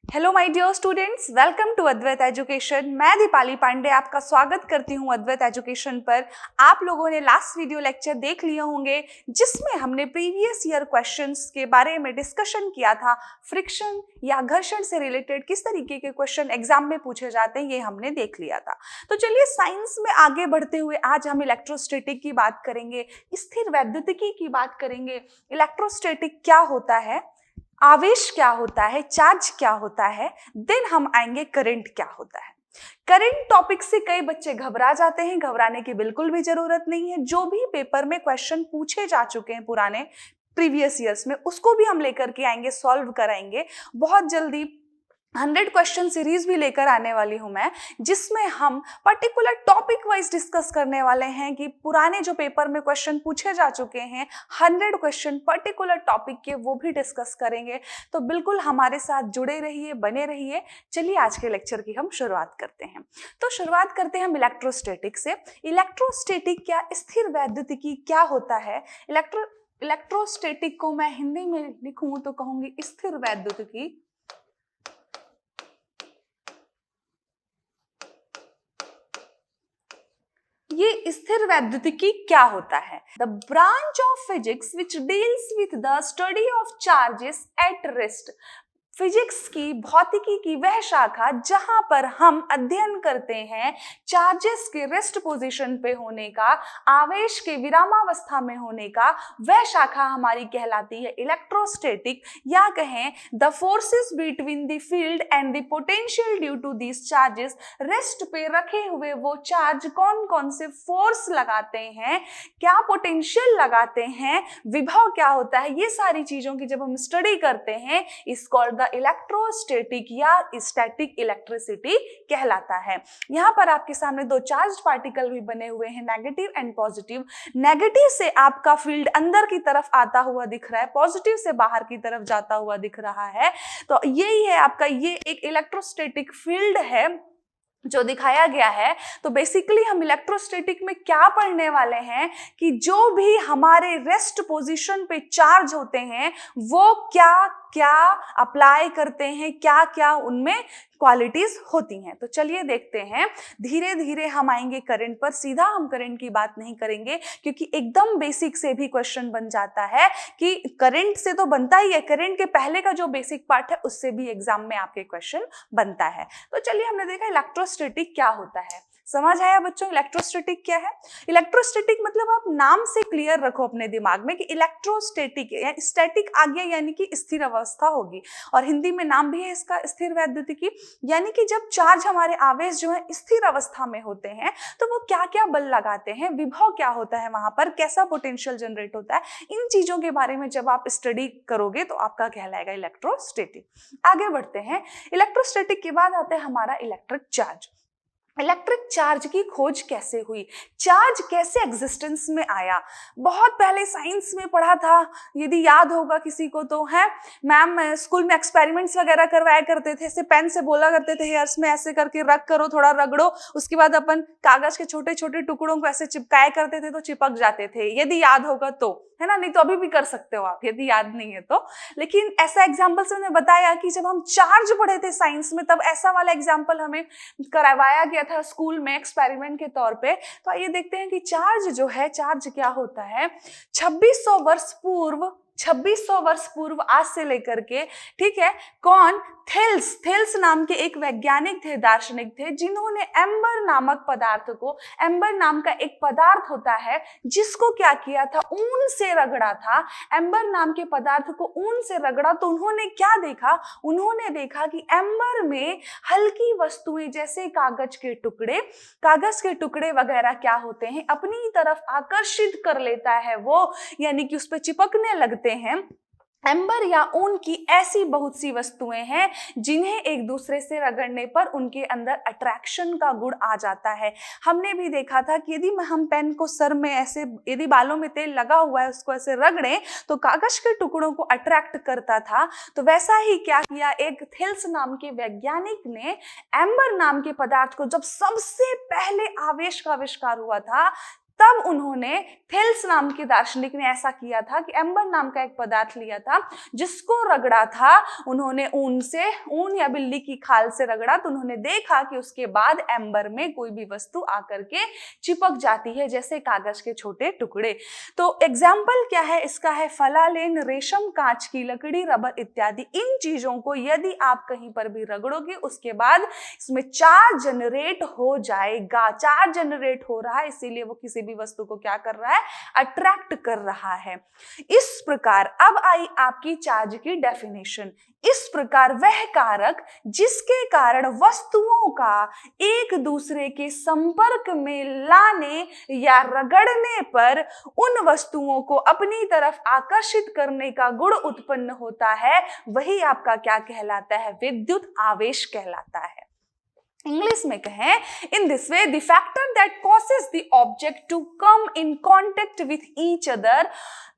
Hello my dear students, welcome to Advait education. मैं दीपाली पांडे आपका स्वागत करती हूं अद्वैत एजुकेशन पर। आप लोगों ने लास्ट वीडियो लेक्चर देख लिए होंगे जिसमें हमने प्रीवियस ईयर क्वेश्चंस के बारे में डिस्कशन किया था। फ्रिक्शन या घर्षण से रिलेटेड किस तरीके के क्वेश्चन एग्जाम में पूछे जाते हैं ये हमने देख लिया था। तो चलिए साइंस में आगे बढ़ते हुए आज हम इलेक्ट्रोस्टैटिक की बात करेंगे, स्थिर वैद्युतिकी की बात करेंगे। इलेक्ट्रोस्टैटिक क्या होता है, आवेश क्या होता है, चार्ज क्या होता है, देन हम आएंगे करंट क्या होता है। करंट टॉपिक से कई बच्चे घबरा जाते हैं, घबराने की बिल्कुल भी जरूरत नहीं है। जो भी पेपर में क्वेश्चन पूछे जा चुके हैं पुराने प्रीवियस ईयर्स में, उसको भी हम लेकर के आएंगे, सॉल्व कराएंगे बहुत जल्दी। 100 क्वेश्चन सीरीज भी लेकर आने वाली हूं मैं, जिसमें हम पर्टिकुलर टॉपिक वाइज डिस्कस करने वाले हैं कि पुराने जो पेपर में क्वेश्चन पूछे जा चुके हैं 100 क्वेश्चन पर्टिकुलर टॉपिक के, वो भी डिस्कस करेंगे। तो बिल्कुल हमारे साथ जुड़े रहिए, बने रहिए। चलिए आज के लेक्चर की हम शुरुआत करते हैं। तो शुरुआत करते हैं हम इलेक्ट्रोस्टैटिक से। इलेक्ट्रोस्टैटिक क्या, स्थिर वैद्युतिकी क्या होता है। इलेक्ट्रोस्टैटिक को मैं हिंदी में लिखूं तो कहूंगी स्थिर वैद्युतिकी। ये स्थिर वैद्युतिकी क्या होता है? The branch of physics which deals with the study of charges at rest. Physics की, भौतिकी की वह शाखा जहां पर हम अध्ययन करते हैं चार्जेस के रेस्ट पोजीशन पे होने का, आवेश के विरामावस्था में होने का, वह शाखा हमारी कहलाती है इलेक्ट्रोस्टैटिक। या कहें the forces between the field and the potential due to this charges. Rest पे रखे हुए वो चार्ज कौन कौन से फोर्स लगाते हैं, क्या पोटेंशियल लगाते हैं, विभव क्या होता है, ये सारी चीजों की जब हम स्टडी करते हैं इस कॉल्ड द इलेक्ट्रोस्टैटिक या स्टैटिक इलेक्ट्रिसिटी कहलाता है। यहां पर आपके सामने दो चार्ज पार्टिकल भी बने हुए हैं, नेगेटिव एंड पॉजिटिव। नेगेटिव से आपका फील्ड अंदर की तरफ आता हुआ दिख रहा है, पॉजिटिव से बाहर की तरफ जाता हुआ दिख रहा है। तो यही है आपका, ये एक इलेक्ट्रोस्टैटिक फील्ड है जो दिखाया गया है। तो बेसिकली हम इलेक्ट्रोस्टैटिक में क्या पढ़ने वाले हैं कि जो भी हमारे रेस्ट पोजीशन पे चार्ज होते हैं वो क्या क्या अप्लाई करते हैं, क्या क्या उनमें क्वालिटीज होती हैं। तो चलिए देखते हैं, धीरे धीरे हम आएंगे करंट पर। सीधा हम करंट की बात नहीं करेंगे क्योंकि एकदम बेसिक से भी क्वेश्चन बन जाता है कि करंट से तो बनता ही है, करंट के पहले का जो बेसिक पार्ट है उससे भी एग्जाम में आपके क्वेश्चन बनता है। तो चलिए हमने देखा इलेक्ट्रोस्टैटिक क्या होता है। समझ आया बच्चों इलेक्ट्रोस्टैटिक क्या है? इलेक्ट्रोस्टैटिक मतलब आप नाम से क्लियर रखो अपने दिमाग में कि इलेक्ट्रोस्टैटिक या स्टैटिक आ गया यानी कि स्थिर अवस्था होगी, और हिंदी में नाम भी है इसका स्थिर वैद्युतिकी। यानी कि जब चार्ज, हमारे आवेश जो है स्थिर अवस्था में होते हैं तो वो क्या क्या बल लगाते हैं, विभव क्या होता है, वहां पर कैसा पोटेंशियल जनरेट होता है, इन चीजों के बारे में जब आप स्टडी करोगे तो आपका कहलाएगा इलेक्ट्रोस्टैटिक। आगे बढ़ते हैं, इलेक्ट्रोस्टैटिक के बाद आता है हमारा इलेक्ट्रिक चार्ज। इलेक्ट्रिक चार्ज की खोज कैसे हुई, चार्ज कैसे एग्जिस्टेंस में आया? बहुत पहले साइंस में पढ़ा था, यदि याद होगा किसी को तो, है मैम स्कूल में एक्सपेरिमेंट्स वगैरह करवाया करते थे, ऐसे पेन से बोला करते थे हेयर्स में ऐसे करके रख करो, थोड़ा रगड़ो, उसके बाद अपन कागज के छोटे छोटे टुकड़ों को ऐसे चिपकाया करते थे तो चिपक जाते थे, यदि याद होगा तो, है ना? नहीं तो अभी भी कर सकते हो आप यदि याद नहीं है तो। लेकिन ऐसा एग्जाम्पल से मैंने बताया कि जब हम चार्ज पढ़े थे साइंस में तब ऐसा वाला एग्जाम्पल हमें करवाया गया था स्कूल में एक्सपेरिमेंट के तौर पे। तो आइए देखते हैं कि चार्ज जो है, चार्ज क्या होता है। 2600 वर्ष पूर्व आज से लेकर के, ठीक है, कौन, थेल्स नाम के एक वैज्ञानिक थे, दार्शनिक थे, जिन्होंने एम्बर नामक पदार्थ को, एम्बर नाम का एक पदार्थ होता है जिसको क्या किया था, ऊन से रगड़ा था। एम्बर नाम के पदार्थ को ऊन से रगड़ा तो उन्होंने क्या देखा, उन्होंने देखा कि एम्बर में हल्की वस्तुएं जैसे कागज के टुकड़े वगैरह क्या होते हैं, अपनी तरफ आकर्षित कर लेता है वो, यानी कि उस पर चिपकने लगते हैं। एम्बर या ऊन की ऐसी बहुत सी वस्तुएं हैं जिन्हें एक दूसरे से रगड़ने पर उनके अंदर अट्रैक्शन का गुण आ जाता है। हमने भी देखा था कि यदि हम पेन को सर में ऐसे, यदि बालों में तेल लगा हुआ है उसको ऐसे रगड़ें तो कागज के टुकड़ों को अट्रैक्ट करता था। तो वैसा ही क्या किया, एक थेल्स नाम के वैज्ञानिक ने एम्बर नाम के पदार्थ को, जब सबसे पहले आवेश का आविष्कार हुआ था तब उन्होंने थेल्स नाम के दार्शनिक ने ऐसा किया था कि एम्बर नाम का एक पदार्थ लिया था, जिसको रगड़ा था उन्होंने ऊन या बिल्ली की खाल से रगड़ा, तो उन्होंने देखा कि उसके बाद एम्बर में कोई भी वस्तु आकर के चिपक जाती है, जैसे कागज के छोटे टुकड़े। तो एग्जाम्पल क्या है इसका? है फलालेन, रेशम, कांच की लकड़ी, रबर इत्यादि। इन चीजों को यदि आप कहीं पर भी रगड़ोगे उसके बाद इसमें चार्ज जनरेट हो जाएगा। चार्ज जनरेट हो रहा है, इसीलिए वो किसी भी वस्तु को क्या कर रहा है? अट्रैक्ट कर रहा है। इस प्रकार अब आई आपकी चार्ज की डेफिनेशन। इस प्रकार वह कारक जिसके कारण वस्तुओं का एक दूसरे के संपर्क में लाने या रगड़ने पर उन वस्तुओं को अपनी तरफ आकर्षित करने का गुण उत्पन्न होता है, वही आपका क्या कहलाता है? विद्युत आवेश कहलाता है। इंग्लिश में कहें, in this way the factor that causes the object to come in contact with each other,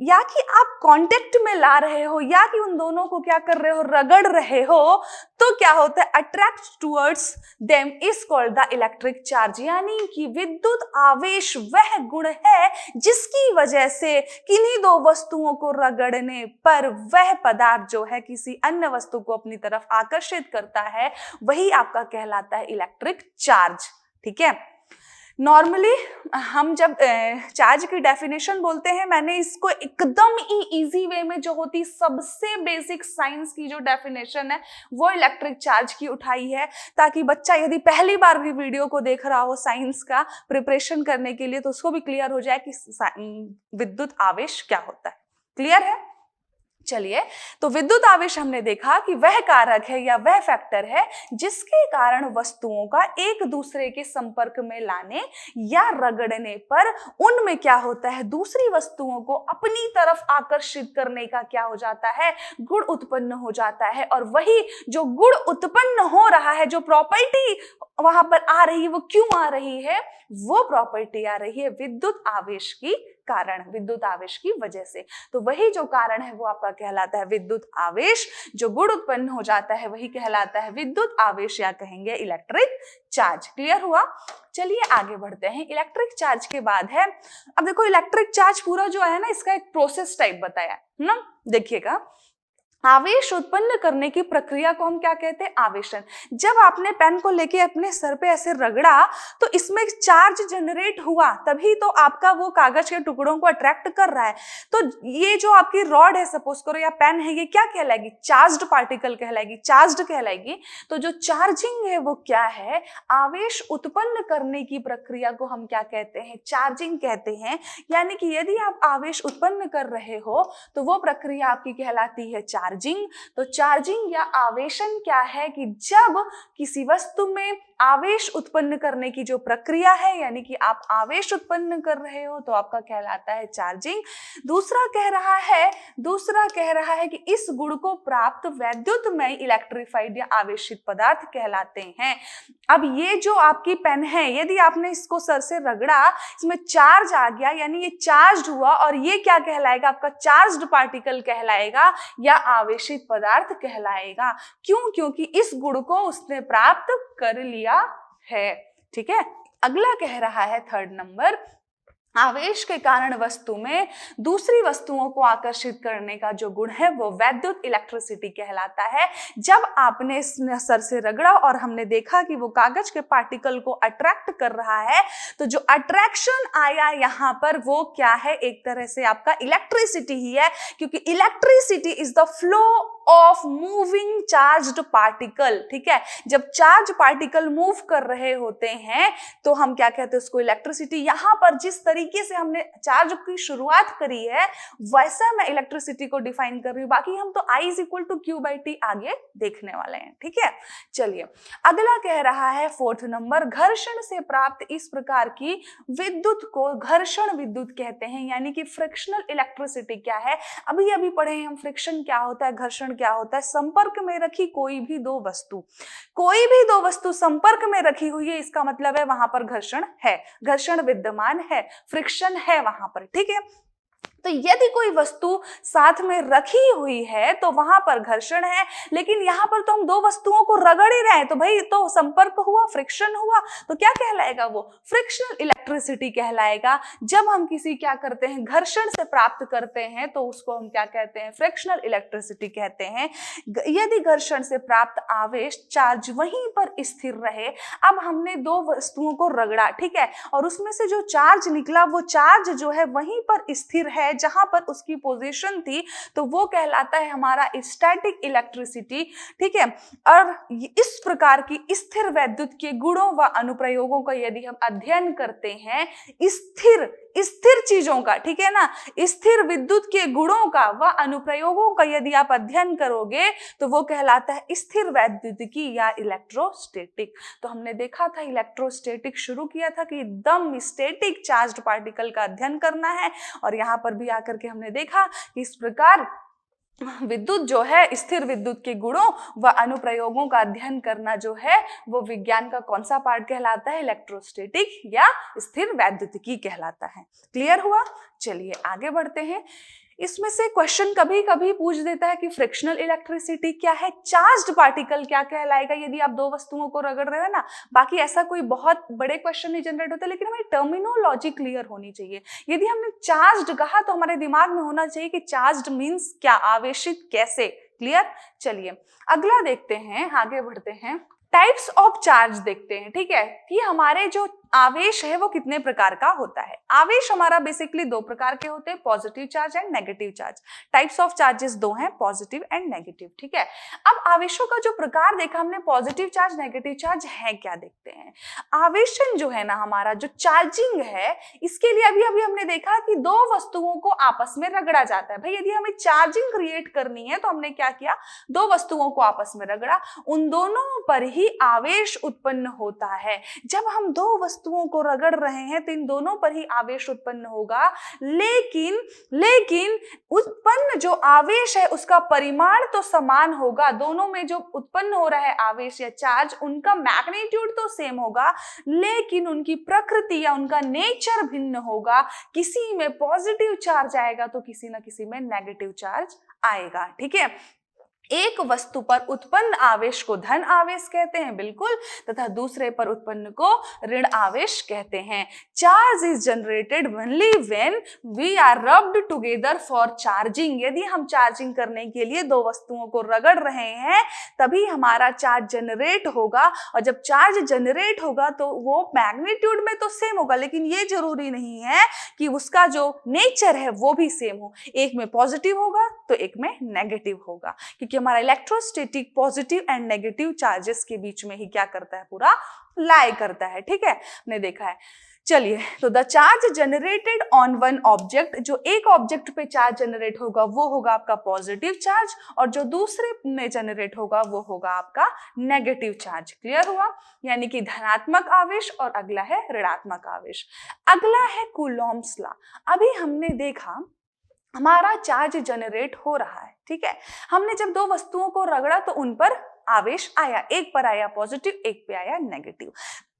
या कि आप कांटेक्ट में ला रहे हो या कि उन दोनों को क्या कर रहे हो? रगड़ रहे हो, तो क्या होता है? Attract towards them is called the electric charge. यानी कि विद्युत आवेश वह गुण है जिसकी वजह से किन्हीं दो वस्तुओं को रगड़ने पर वह पदार्थ जो है किसी अन्य वस्तु को अपनी तरफ आकर्षित करता है, वही आपका कहलाता है इलेक्ट्रिक चार्ज। ठीक है। नॉर्मली हम जब चार्ज की डेफिनेशन बोलते हैं, मैंने इसको एकदम ही इजी वे में जो होती सबसे बेसिक साइंस की जो डेफिनेशन है वो इलेक्ट्रिक चार्ज की उठाई है, ताकि बच्चा यदि पहली बार भी वीडियो को देख रहा हो साइंस का प्रिपरेशन करने के लिए, तो उसको भी क्लियर हो जाए कि विद्युत आवेश क्या होता है। क्लियर है? चलिए, तो विद्युत आवेश हमने देखा कि वह कारक है या वह फैक्टर है जिसके कारण वस्तुओं का एक दूसरे के संपर्क में लाने या रगड़ने पर उनमें क्या होता है? दूसरी वस्तुओं को अपनी तरफ आकर्षित करने का क्या हो जाता है? गुण उत्पन्न हो जाता है। और वही जो गुण उत्पन्न हो रहा है, जो प्रॉपर्टी वहां पर आ रही है, वो क्यों आ रही है? वो प्रॉपर्टी आ रही है विद्युत आवेश की कारण, विद्युत आवेश की वजह से। तो वही जो कारण है वो आपका कहलाता है विद्युत आवेश। जो गुण उत्पन्न हो जाता है वही कहलाता है विद्युत आवेश, या कहेंगे इलेक्ट्रिक चार्ज। क्लियर हुआ? चलिए आगे बढ़ते हैं। इलेक्ट्रिक चार्ज के बाद है, अब देखो इलेक्ट्रिक चार्ज पूरा जो है ना, इसका एक प्रोसेस टाइप बताया है ना। देखिएगा, आवेश उत्पन्न करने की प्रक्रिया को हम क्या कहते हैं? आवेशन। जब आपने पेन को लेके अपने सर पे ऐसे रगड़ा तो इसमें चार्ज जनरेट हुआ, तभी तो आपका वो कागज के टुकड़ों को अट्रैक्ट कर रहा है। तो ये जो आपकी रॉड है, सपोज करो, या पेन है, ये क्या कहलाएगी? चार्ज्ड पार्टिकल कहलाएगी, चार्ज्ड कहलाएगी। तो जो चार्जिंग है वो क्या है? आवेश उत्पन्न करने की प्रक्रिया को हम क्या कहते हैं? चार्जिंग कहते हैं। यानी कि यदि आप आवेश उत्पन्न कर रहे हो तो वो प्रक्रिया आपकी कहलाती है चार्जिंग। तो चार्जिंग या आवेशन क्या है? कि जब किसी वस्तु में आवेश उत्पन्न करने की जो प्रक्रिया है, यानी कि आप आवेश उत्पन्न कर रहे हो, तो आपका कहलाता है चार्जिंग। दूसरा कह रहा है कि इस गुण को प्राप्त वैद्युतमय इलेक्ट्रिफाइड या आवेशित पदार्थ कहलाते हैं। अब ये जो आपकी पेन है, यदि आपने इसको सर से रगड़ा, इसमें चार्ज आ गया, यानी ये चार्ज हुआ, और ये क्या कहलाएगा? आपका चार्ज्ड पार्टिकल कहलाएगा या आवेशित पदार्थ कहलाएगा। क्यों? क्योंकि इस गुण को उसने प्राप्त कर लिया है। ठीक है। अगला कह रहा है, थर्ड नंबर, आवेश के कारण वस्तु में दूसरी वस्तुओं को आकर्षित करने का जो गुण है वो वैद्युत इलेक्ट्रिसिटी कहलाता है। जब आपने सर से रगड़ा और हमने देखा कि वो कागज के पार्टिकल को अट्रैक्ट कर रहा है, तो जो अट्रैक्शन आया यहाँ पर वो क्या है? एक तरह से आपका इलेक्ट्रिसिटी ही है, क्योंकि electricity is the flow of moving charged particle. ठीक है। जब चार्ज पार्टिकल मूव कर रहे होते हैं तो हम क्या कहते हैं? उसको इलेक्ट्रिसिटी। यहां पर जिस तरीके से हमने चार्ज की शुरुआत करी है वैसा मैं इलेक्ट्रिसिटी को डिफाइन कर रही हूं। बाकी हम तो I is equal to q by t आगे देखने वाले हैं। ठीक है। चलिए, अगला कह रहा है, फोर्थ नंबर, घर्षण से प्राप्त इस प्रकार की विद्युत को घर्षण विद्युत कहते हैं। यानी कि फ्रिक्शनल इलेक्ट्रिसिटी क्या है? अभी अभी पढ़े हैं हम, फ्रिक्शन क्या होता है, घर्षण क्या होता है? संपर्क में रखी कोई भी दो वस्तु संपर्क में रखी हुई है, इसका मतलब है वहां पर घर्षण है, घर्षण विद्यमान है, फ्रिक्शन है वहां पर। ठीक है। तो यदि कोई वस्तु साथ में रखी हुई है तो वहां पर घर्षण है, लेकिन यहाँ पर तो हम दो वस्तुओं को रगड़ ही रहे हैं, तो भाई तो संपर्क हुआ, फ्रिक्शन हुआ, तो क्या कहलाएगा? वो फ्रिक्शनल इलेक्ट्रिसिटी कहलाएगा। जब हम किसी क्या करते हैं, घर्षण से प्राप्त करते हैं, तो उसको हम क्या कहते हैं? फ्रिक्शनल इलेक्ट्रिसिटी कहते हैं। यदि घर्षण से प्राप्त आवेश चार्ज वहीं पर स्थिर रहे, अब हमने दो वस्तुओं को रगड़ा, ठीक है, और उसमें से जो चार्ज निकला वो चार्ज जो है वहीं पर स्थिर है जहां पर उसकी पोजीशन थी, तो वो कहलाता है हमारा स्टैटिक इलेक्ट्रिसिटी, ठीक है। और इस प्रकार की स्थिर वैद्युत के गुणों व अनुप्रयोगों का यदि हम अध्ययन करते हैं, स्थिर चीजों का, ठीक है ना, स्थिर विद्युत के गुणों का व अनुप्रयोगों का यदि आप अध्ययन करोगे तो वो कहलाता है स्थिर वैद्युतिकी या इलेक्ट्रोस्टैटिक। तो हमने देखा था इलेक्ट्रोस्टैटिक शुरू किया था कि एकदम स्टैटिक चार्ज्ड पार्टिकल का अध्ययन करना है, और यहाँ पर भी आकर के हमने देखा कि इस प्रकार विद्युत जो है, स्थिर विद्युत के गुणों व अनुप्रयोगों का अध्ययन करना जो है वो विज्ञान का कौन सा पार्ट कहलाता है? इलेक्ट्रोस्टैटिक या स्थिर वैद्युतिकी कहलाता है। क्लियर हुआ? चलिए आगे बढ़ते हैं। इसमें से क्वेश्चन कभी कभी पूछ देता है कि फ्रिक्शनल इलेक्ट्रिसिटी क्या है, चार्ज्ड पार्टिकल क्या कहलाएगा यदि आप दो वस्तुओं को रगड़ रहे हो ना। बाकी ऐसा कोई बहुत बड़े क्वेश्चन नहीं जनरेट होते, लेकिन हमारी टर्मिनोलॉजी क्लियर होनी चाहिए। यदि हमने चार्ज्ड कहा तो हमारे दिमाग में होना चाहिए कि चार्ज्ड मीन्स क्या, आवेशित कैसे। क्लियर? चलिए अगला देखते हैं, आगे बढ़ते हैं। टाइप्स ऑफ चार्ज देखते हैं, ठीक है, कि हमारे जो आवेश है वो कितने प्रकार का होता है। आवेश हमारा बेसिकली दो प्रकार के होते हैं, positive charge and negative charge. Types of charges दो हैं, पॉजिटिव एंड नेगेटिव, ठीक है। अब आवेशों का जो प्रकार देखा हमने, पॉजिटिव चार्ज, नेगेटिव चार्ज है क्या, देखते हैं। आवेशन जो है ना हमारा, जो चार्जिंग है, इसके लिए अभी हमने देखा कि दो वस्तुओं को आपस में रगड़ा जाता है। भाई यदि हमें चार्जिंग क्रिएट करनी है तो हमने क्या किया, दो वस्तुओं को आपस में रगड़ा, उन दोनों पर ही आवेश उत्पन्न होता है। जब हम दो वस्तुओं को रगड़ रहे हैं तो इन दोनों पर ही आवेश उत्पन्न होगा, लेकिन उत्पन्न जो आवेश है उसका परिमाण तो समान होगा। दोनों में जो उत्पन्न हो रहा है आवेश या चार्ज, उनका मैग्नीट्यूड तो सेम होगा, लेकिन उनकी प्रकृति या उनका नेचर भिन्न होगा। किसी में पॉजिटिव चार्ज आएगा तो किसी ना किसी में नेगेटिव चार्ज आएगा, ठीक है। एक वस्तु पर उत्पन्न आवेश को धन आवेश कहते हैं, बिल्कुल, तथा दूसरे पर उत्पन्न को ऋण आवेश कहते हैं। Charge is generated only when we are rubbed together for charging. यदि हम चार्जिंग करने के लिए दो वस्तुओं को रगड़ रहे हैं तभी हमारा चार्ज जनरेट होगा, और जब चार्ज जनरेट होगा तो वो मैग्नीट्यूड में तो सेम होगा, लेकिन ये जरूरी नहीं है कि उसका जो नेचर है वो भी सेम हो। एक में पॉजिटिव होगा तो एक में नेगेटिव होगा, क्योंकि हमारा electrostatic positive and negative charges के बीच में ही क्या करता है, पूरा लाई करता है, ठीक है, हमने देखा है। चलिए, तो the charge generated on one object, जो एक ऑब्जेक्ट पे चार्ज जनरेट होगा वो होगा आपका पॉजिटिव चार्ज, और जो दूसरे में जनरेट होगा वो होगा आपका नेगेटिव चार्ज। क्लियर हुआ? यानी कि धनात्मक आवेश और अगला है ऋणात्मक आवेश। अगला है कूलॉम्स लॉ। अभी हमने देखा हमारा चार्ज जनरेट हो रहा है, ठीक है, हमने जब दो वस्तुओं को रगड़ा तो उन पर आवेश आया, एक पर आया पॉजिटिव, एक पे आया नेगेटिव।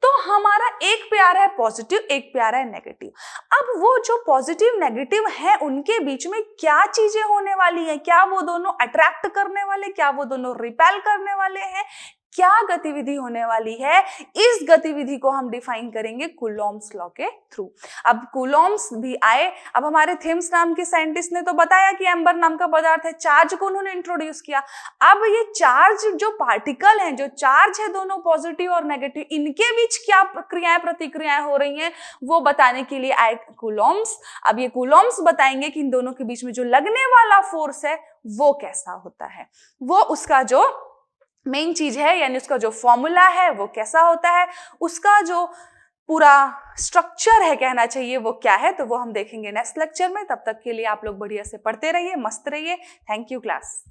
तो हमारा एक पे आ रहा है पॉजिटिव, एक पे आ रहा है नेगेटिव। अब वो जो पॉजिटिव नेगेटिव है उनके बीच में क्या चीजें होने वाली हैं? क्या वो दोनों अट्रैक्ट करने वाले, क्या वो दोनों रिपेल करने वाले हैं, क्या गतिविधि होने वाली है? इस गतिविधि को हम डिफाइन करेंगे कूलॉम्स लॉ के थ्रू। अब कूलॉम्स भी आए, अब हमारे थेम्स नाम के साइंटिस्ट ने तो बताया कि एम्बर नाम का पदार्थ है, चार्ज को उन्होंने इंट्रोड्यूस किया। अब ये चार्ज जो पार्टिकल हैं, जो चार्ज है दोनों पॉजिटिव और नेगेटिव, इनके बीच क्या क्रियाएं प्रतिक्रियाएं हो रही हैं वो बताने के लिए आए कूलॉम्स। अब ये कूलॉम्स बताएंगे कि इन दोनों के बीच में जो लगने वाला फोर्स है वो कैसा होता है, वो उसका जो मेन चीज है, यानी उसका जो फॉर्मूला है वो कैसा होता है, उसका जो पूरा स्ट्रक्चर है कहना चाहिए वो क्या है, तो वो हम देखेंगे नेक्स्ट लेक्चर में। तब तक के लिए आप लोग बढ़िया से पढ़ते रहिए, मस्त रहिए। Thank you class.